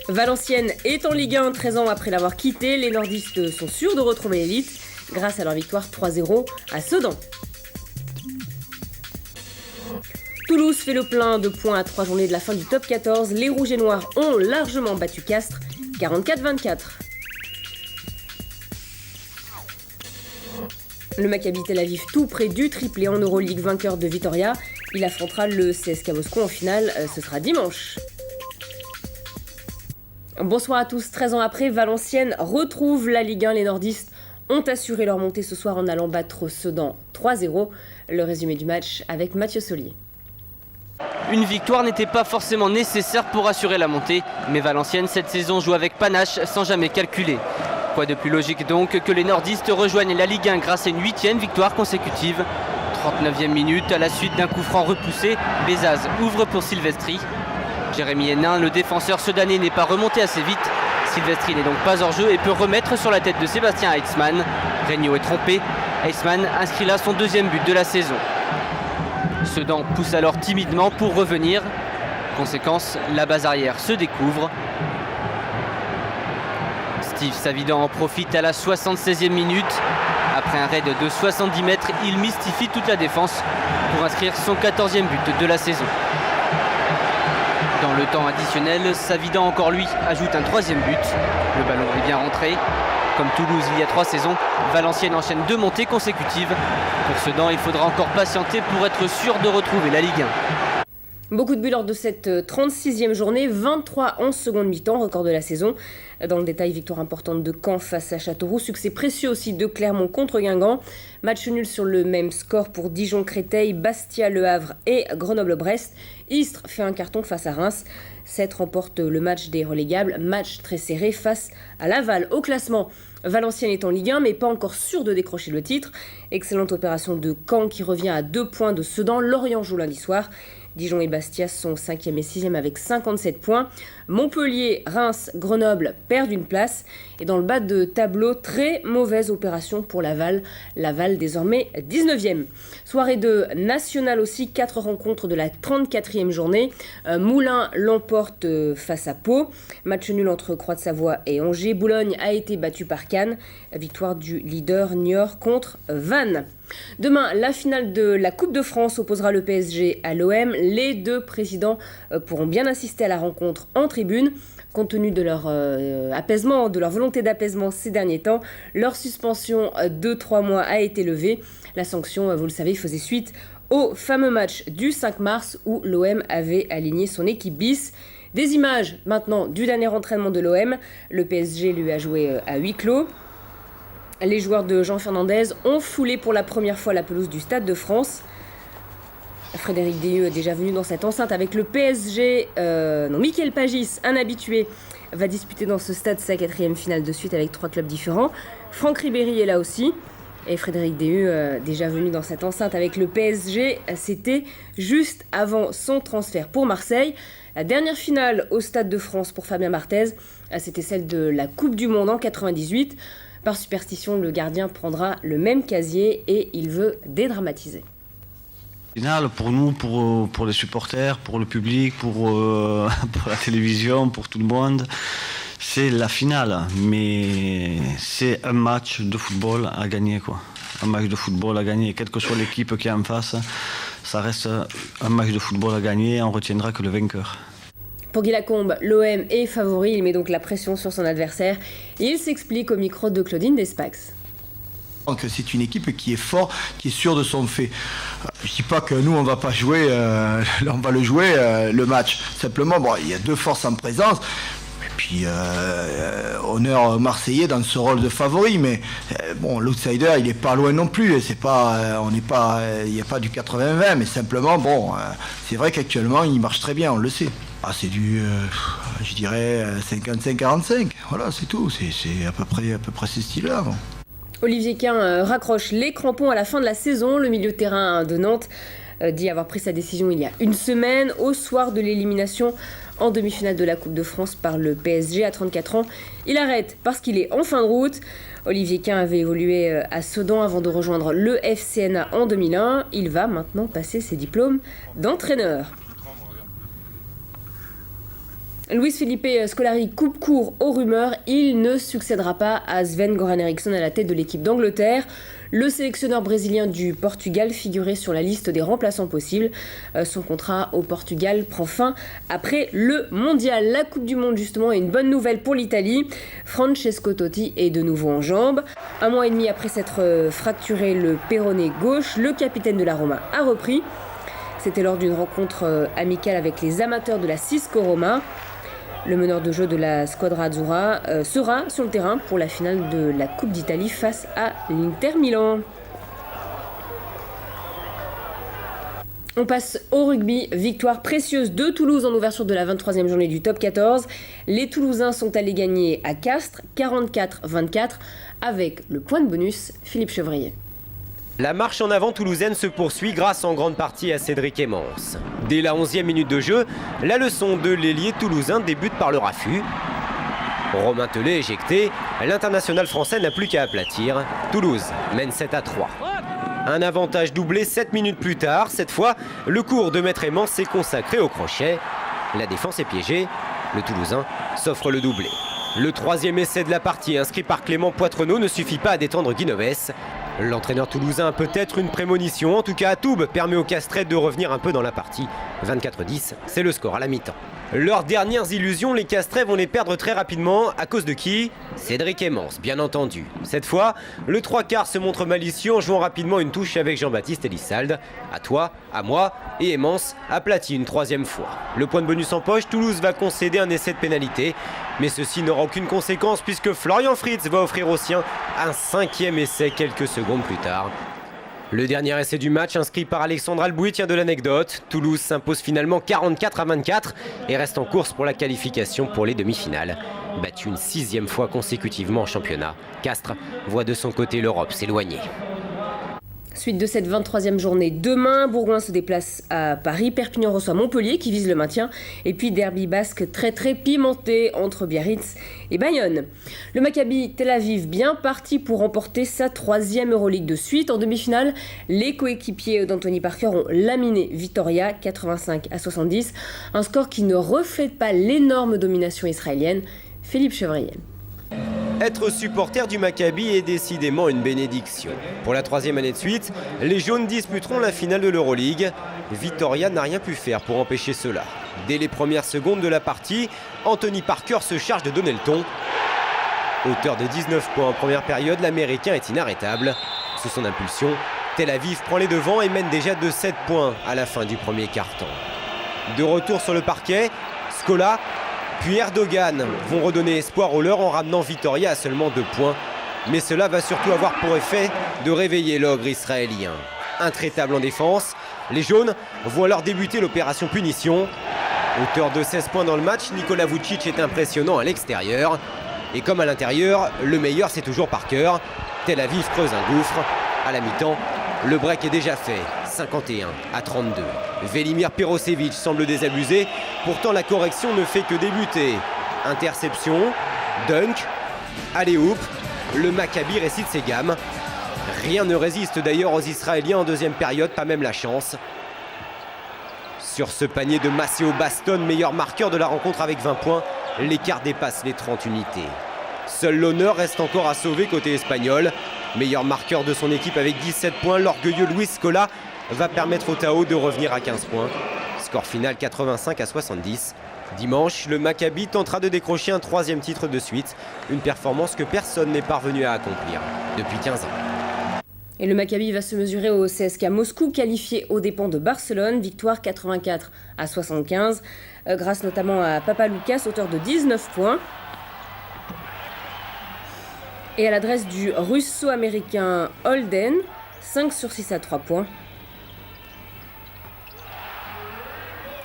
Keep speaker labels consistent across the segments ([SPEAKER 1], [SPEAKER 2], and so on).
[SPEAKER 1] Valenciennes est en Ligue 1 13 ans après l'avoir quitté. Les nordistes sont sûrs de retrouver l'élite grâce à leur victoire 3-0 à Sedan. Toulouse fait le plein de points à 3 journées de la fin du top 14. Les Rouges et Noirs ont largement battu Castres, 44-24. Le Maccabi Tel Aviv tout près du triplé en Euroleague, vainqueur de Vitoria. Il affrontera le CSKA Moscou en finale, ce sera dimanche. Bonsoir à tous, 13 ans après, Valenciennes retrouve la Ligue 1. Les nordistes ont assuré leur montée ce soir en allant battre Sedan 3-0. Le résumé du match avec Mathieu Solier.
[SPEAKER 2] Une victoire n'était pas forcément nécessaire pour assurer la montée, mais Valenciennes cette saison joue avec panache sans jamais calculer. Quoi de plus logique donc que les nordistes rejoignent la Ligue 1 grâce à une 8e victoire consécutive. 39e minute, à la suite d'un coup franc repoussé, Bezaz ouvre pour Silvestri. Jérémy Hénin, le défenseur sudanais, n'est pas remonté assez vite. Silvestri n'est donc pas hors jeu et peut remettre sur la tête de Sébastien Heitzmann. Regnault est trompé. Heitzmann inscrit là son 2e but de la saison. Sedan pousse alors timidement pour revenir. Conséquence, la base arrière se découvre. Steve Savidan en profite à la 76e minute. Après un raid de 70 mètres, il mystifie toute la défense pour inscrire son 14e but de la saison. Dans le temps additionnel, Savidan encore lui ajoute un 3e but. Le ballon est bien rentré. Comme Toulouse il y a 3 saisons, Valenciennes enchaîne 2 montées consécutives. Pour Sedan, il faudra encore patienter pour être sûr de retrouver la Ligue 1.
[SPEAKER 1] Beaucoup de buts lors de cette 36e journée, 23 en seconde mi-temps, record de la saison. Dans le détail, victoire importante de Caen face à Châteauroux, succès précieux aussi de Clermont contre Guingamp. Match nul sur le même score pour Dijon-Créteil, Bastia-Le Havre et Grenoble-Brest. Istres fait un carton face à Reims. 7 remporte le match des relégables, match très serré face à Laval. Au classement, Valenciennes est en Ligue 1 mais pas encore sûr de décrocher le titre. Excellente opération de Caen qui revient à 2 points de Sedan. Lorient joue lundi soir. Dijon et Bastia sont 5e et 6e avec 57 points. Montpellier, Reims, Grenoble perdent une place. Et dans le bas de tableau, très mauvaise opération pour Laval. Laval désormais 19e. Soirée de national aussi, 4 rencontres de la 34e journée. Moulins l'emporte face à Pau. Match nul entre Croix-de-Savoie et Angers. Boulogne a été battu par Cannes. Victoire du leader Niort contre Vannes. Demain, la finale de la Coupe de France opposera le PSG à l'OM. Les deux présidents pourront bien assister à la rencontre en tribune. Compte tenu de leur apaisement, de leur volonté d'apaisement ces derniers temps, leur suspension de 3 mois a été levée. La sanction, vous le savez, faisait suite au fameux match du 5 mars où l'OM avait aligné son équipe bis. Des images maintenant du dernier entraînement de l'OM. Le PSG lui a joué à huis clos. Les joueurs de Jean Fernandez ont foulé pour la première fois la pelouse du Stade de France. Frédéric Deheux est déjà venu dans cette enceinte avec le PSG. Mickaël Pagis, un habitué, va disputer dans ce stade sa 4e finale de suite avec 3 clubs différents. Franck Ribéry est là aussi. Et Frédéric Deheux, déjà venu dans cette enceinte avec le PSG, c'était juste avant son transfert pour Marseille. La dernière finale au Stade de France pour Fabien Barthez, c'était celle de la Coupe du Monde en 98. Par superstition, le gardien prendra le même casier et il veut dédramatiser.
[SPEAKER 3] Finale pour nous, pour les supporters, pour le public, pour la télévision, pour tout le monde, c'est la finale. Mais c'est un match de football à gagner, quoi. Un match de football à gagner, quelle que soit l'équipe qui est en face, ça reste un match de football à gagner, on retiendra que le vainqueur.
[SPEAKER 1] Pour Guy Lacombe, l'OM est favori, il met donc la pression sur son adversaire. Il s'explique au micro de Claudine Despax.
[SPEAKER 4] Donc c'est une équipe qui est forte, qui est sûre de son fait. Je ne dis pas que nous on va pas jouer, on va le jouer le match. Simplement, bon, il y a 2 forces en présence. Et puis honneur marseillais dans ce rôle de favori, mais bon, l'outsider il est pas loin non plus. C'est pas, on n'est pas, il n'y a pas du 80-20, mais simplement bon, c'est vrai qu'actuellement il marche très bien, on le sait. Ah, c'est du, je dirais 55-45. Voilà, c'est tout. C'est à peu près ce style-là. Bon.
[SPEAKER 1] Olivier Quin raccroche les crampons à la fin de la saison. Le milieu de terrain de Nantes dit avoir pris sa décision il y a une semaine, au soir de l'élimination en demi-finale de la Coupe de France par le PSG à 34 ans. Il arrête parce qu'il est en fin de route. Olivier Quin avait évolué à Sedan avant de rejoindre le FCNA en 2001. Il va maintenant passer ses diplômes d'entraîneur. Luis Felipe Scolari coupe court aux rumeurs, il ne succédera pas à Sven-Göran Eriksson à la tête de l'équipe d'Angleterre. Le sélectionneur brésilien du Portugal figurait sur la liste des remplaçants possibles. Son contrat au Portugal prend fin après le mondial. La Coupe du Monde justement est une bonne nouvelle pour l'Italie. Francesco Totti est de nouveau en jambes. Un mois et demi après s'être fracturé le péroné gauche, le capitaine de la Roma a repris. C'était lors d'une rencontre amicale avec les amateurs de la Cisco Roma. Le meneur de jeu de la Squadra Azzurra sera sur le terrain pour la finale de la Coupe d'Italie face à l'Inter Milan. On passe au rugby. Victoire précieuse de Toulouse en ouverture de la 23e journée du top 14. Les Toulousains sont allés gagner à Castres 44-24 avec le point de bonus Philippe Chevrier.
[SPEAKER 5] La marche en avant toulousaine se poursuit grâce en grande partie à Cédric Emmons. Dès la 11e minute de jeu, la leçon de l'ailier toulousain débute par le raffut. Romain Tellet éjecté, l'international français n'a plus qu'à aplatir. Toulouse mène 7-3. Un avantage doublé 7 minutes plus tard. Cette fois, le cours de Maître Emmons s'est consacré au crochet. La défense est piégée. Le Toulousain s'offre le doublé. Le 3e essai de la partie inscrit par Clément Poitrenaud ne suffit pas à détendre Guinoves. L'entraîneur toulousain a peut-être une prémonition. En tout cas, Toub permet aux Castrets de revenir un peu dans la partie. 24-10, c'est le score à la mi-temps. Leurs dernières illusions, les Castrets vont les perdre très rapidement. À cause de qui? Cédric Emmons, bien entendu. Cette fois, le 3/4 se montre malicieux en jouant rapidement une touche avec Jean-Baptiste Elissalde. À toi, à moi, et Emmons aplati une 3e fois. Le point de bonus en poche, Toulouse va concéder un essai de pénalité. Mais ceci n'aura aucune conséquence puisque Florian Fritz va offrir aux siens un 5e essai quelques secondes plus tard. Le dernier essai du match inscrit par Alexandre Albouy tient de l'anecdote. Toulouse s'impose finalement 44-24 et reste en course pour la qualification pour les demi-finales. Battu une 6e fois consécutivement en championnat, Castres voit de son côté l'Europe s'éloigner.
[SPEAKER 1] Suite de cette 23e journée, demain, Bourgoin se déplace à Paris, Perpignan reçoit Montpellier qui vise le maintien, et puis derby basque très pimenté entre Biarritz et Bayonne. Le Maccabi Tel Aviv bien parti pour remporter sa 3e Euroleague de suite. En demi-finale, les coéquipiers d'Anthony Parker ont laminé Vitoria 85-70, un score qui ne reflète pas l'énorme domination israélienne. Philippe Chevrier.
[SPEAKER 5] Être supporter du Maccabi est décidément une bénédiction. Pour la 3e année de suite, les jaunes disputeront la finale de l'Euroleague. Vitoria n'a rien pu faire pour empêcher cela. Dès les premières secondes de la partie, Anthony Parker se charge de donner le ton. Auteur de 19 points en première période, l'Américain est inarrêtable. Sous son impulsion, Tel Aviv prend les devants et mène déjà de 7 points à la fin du premier quart-temps. De retour sur le parquet, Scola puis Erdogan vont redonner espoir aux leurs en ramenant Vitoria à seulement 2 points. Mais cela va surtout avoir pour effet de réveiller l'ogre israélien. Intraitable en défense, les jaunes vont alors débuter l'opération punition. Auteur de 16 points dans le match, Nikola Vucic est impressionnant à l'extérieur. Et comme à l'intérieur, le meilleur c'est toujours Parker. Tel Aviv creuse un gouffre. À la mi-temps, le break est déjà fait. 51-32. Velimir Perosevic semble désabusé, pourtant la correction ne fait que débuter. Interception, dunk, alley-oop, le Maccabi récite ses gammes. Rien ne résiste d'ailleurs aux Israéliens en deuxième période, pas même la chance. Sur ce panier de Maceo Baston, meilleur marqueur de la rencontre avec 20 points, l'écart dépasse les 30 unités. Seul l'honneur reste encore à sauver côté espagnol. Meilleur marqueur de son équipe avec 17 points, l'orgueilleux Luis Scola va permettre au Tao de revenir à 15 points. Score final 85-70. Dimanche, le Maccabi tentera de décrocher un 3e titre de suite. Une performance que personne n'est parvenu à accomplir depuis 15 ans.
[SPEAKER 1] Et le Maccabi va se mesurer au CSKA Moscou, qualifié aux dépens de Barcelone. Victoire 84-75, grâce notamment à Papaloukas, auteur de 19 points. Et à l'adresse du russo-américain Holden, 5 sur 6 à 3 points.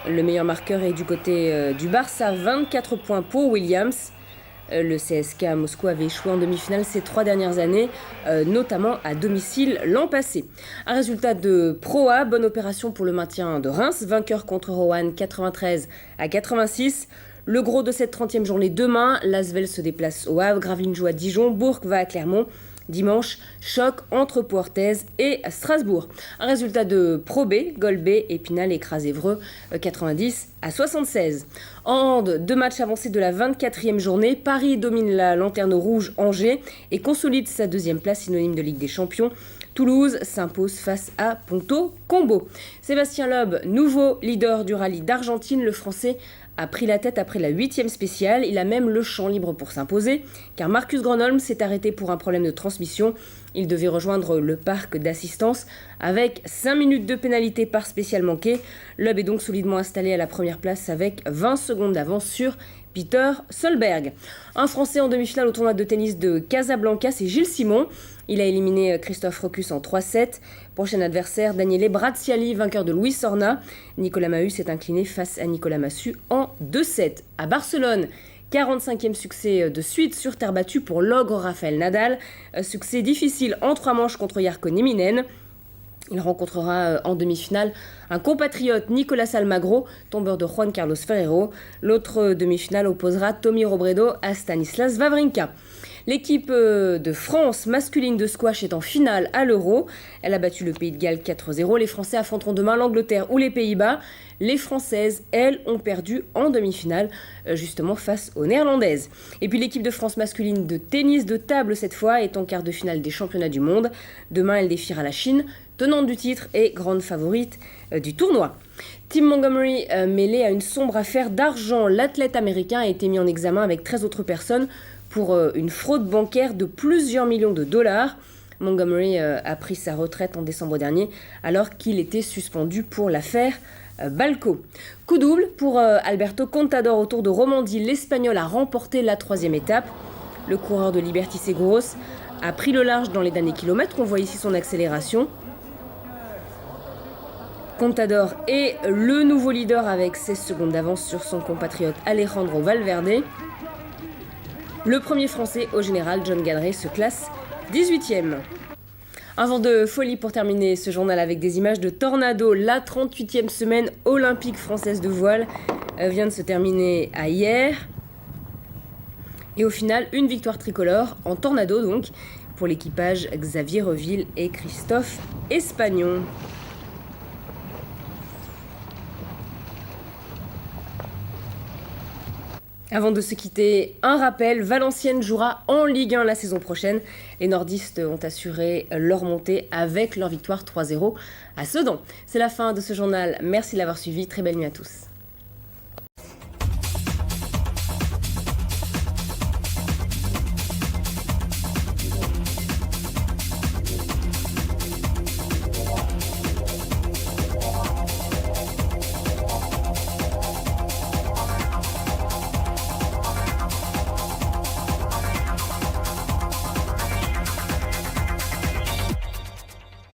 [SPEAKER 1] Le meilleur marqueur est du côté du Barça, 24 points pour Williams. Le CSKA Moscou avait échoué en demi-finale ces 3 dernières années, notamment à domicile l'an passé. Un résultat de Pro A, bonne opération pour le maintien de Reims, vainqueur contre Roanne 93-86. Le gros de cette 30e journée demain, l'Asvel se déplace au Havre, Gravelines joue à Dijon, Bourg va à Clermont Dimanche, choc entre Pau-Orthez et Strasbourg. Un résultat de Pro B, Golbet, Épinal écrase Évreux 90-76. En hand, 2 matchs avancés de la 24e journée. Paris domine la lanterne rouge Angers et consolide sa 2e place synonyme de Ligue des Champions. Toulouse s'impose face à Ponto Combo. Sébastien Loeb, nouveau leader du rallye d'Argentine, le Français a pris la tête après la 8e spéciale. Il a même le champ libre pour s'imposer, car Marcus Gronholm s'est arrêté pour un problème de transmission. Il devait rejoindre le parc d'assistance avec 5 minutes de pénalité par spéciale manquée. Loeb est donc solidement installé à la première place avec 20 secondes d'avance sur Peter Solberg. Un Français en demi-finale au tournoi de tennis de Casablanca, c'est Gilles Simon. Il a éliminé Christophe Rocus en 3-7. Prochain adversaire, Daniele Braziali, vainqueur de Louis Sorna. Nicolas Mahut s'est incliné face à Nicolas Massu en 2-7. À Barcelone, 45e succès de suite sur terre battue pour l'ogre Rafael Nadal. Succès difficile en 3 manches contre Jarkko Nieminen. Il rencontrera en demi-finale un compatriote, Nicolas Almagro, tombeur de Juan Carlos Ferrero. L'autre demi-finale opposera Tommy Robredo à Stanislas Wawrinka. L'équipe de France masculine de squash est en finale à l'Euro. Elle a battu le Pays de Galles 4-0. Les Français affronteront demain l'Angleterre ou les Pays-Bas. Les Françaises, elles, ont perdu en demi-finale, justement face aux Néerlandaises. Et puis l'équipe de France masculine de tennis de table, cette fois, est en quart de finale des championnats du monde. Demain, elle défiera la Chine, tenante du titre et grande favorite du tournoi. Tim Montgomery, mêlé à une sombre affaire d'argent, l'athlète américain a été mis en examen avec 13 autres personnes pour une fraude bancaire de plusieurs millions de dollars. Montgomery a pris sa retraite en décembre dernier alors qu'il était suspendu pour l'affaire Balco. Coup double pour Alberto Contador au Tour de Romandie. L'Espagnol a remporté la 3e étape. Le coureur de Liberty Seguros a pris le large dans les derniers kilomètres. On voit ici son accélération. Contador est le nouveau leader avec 16 secondes d'avance sur son compatriote Alejandro Valverde. Le premier Français au général, John Gadret, se classe 18e. Un vent de folie pour terminer ce journal avec des images de tornado. La 38e semaine olympique française de voile vient de se terminer hier. Et au final, une victoire tricolore en tornado donc pour l'équipage Xavier Reville et Christophe Espagnon. Avant de se quitter, un rappel, Valenciennes jouera en Ligue 1 la saison prochaine. Les nordistes ont assuré leur montée avec leur victoire 3-0 à Sedan. C'est la fin de ce journal, merci de l'avoir suivi, très belle nuit à tous.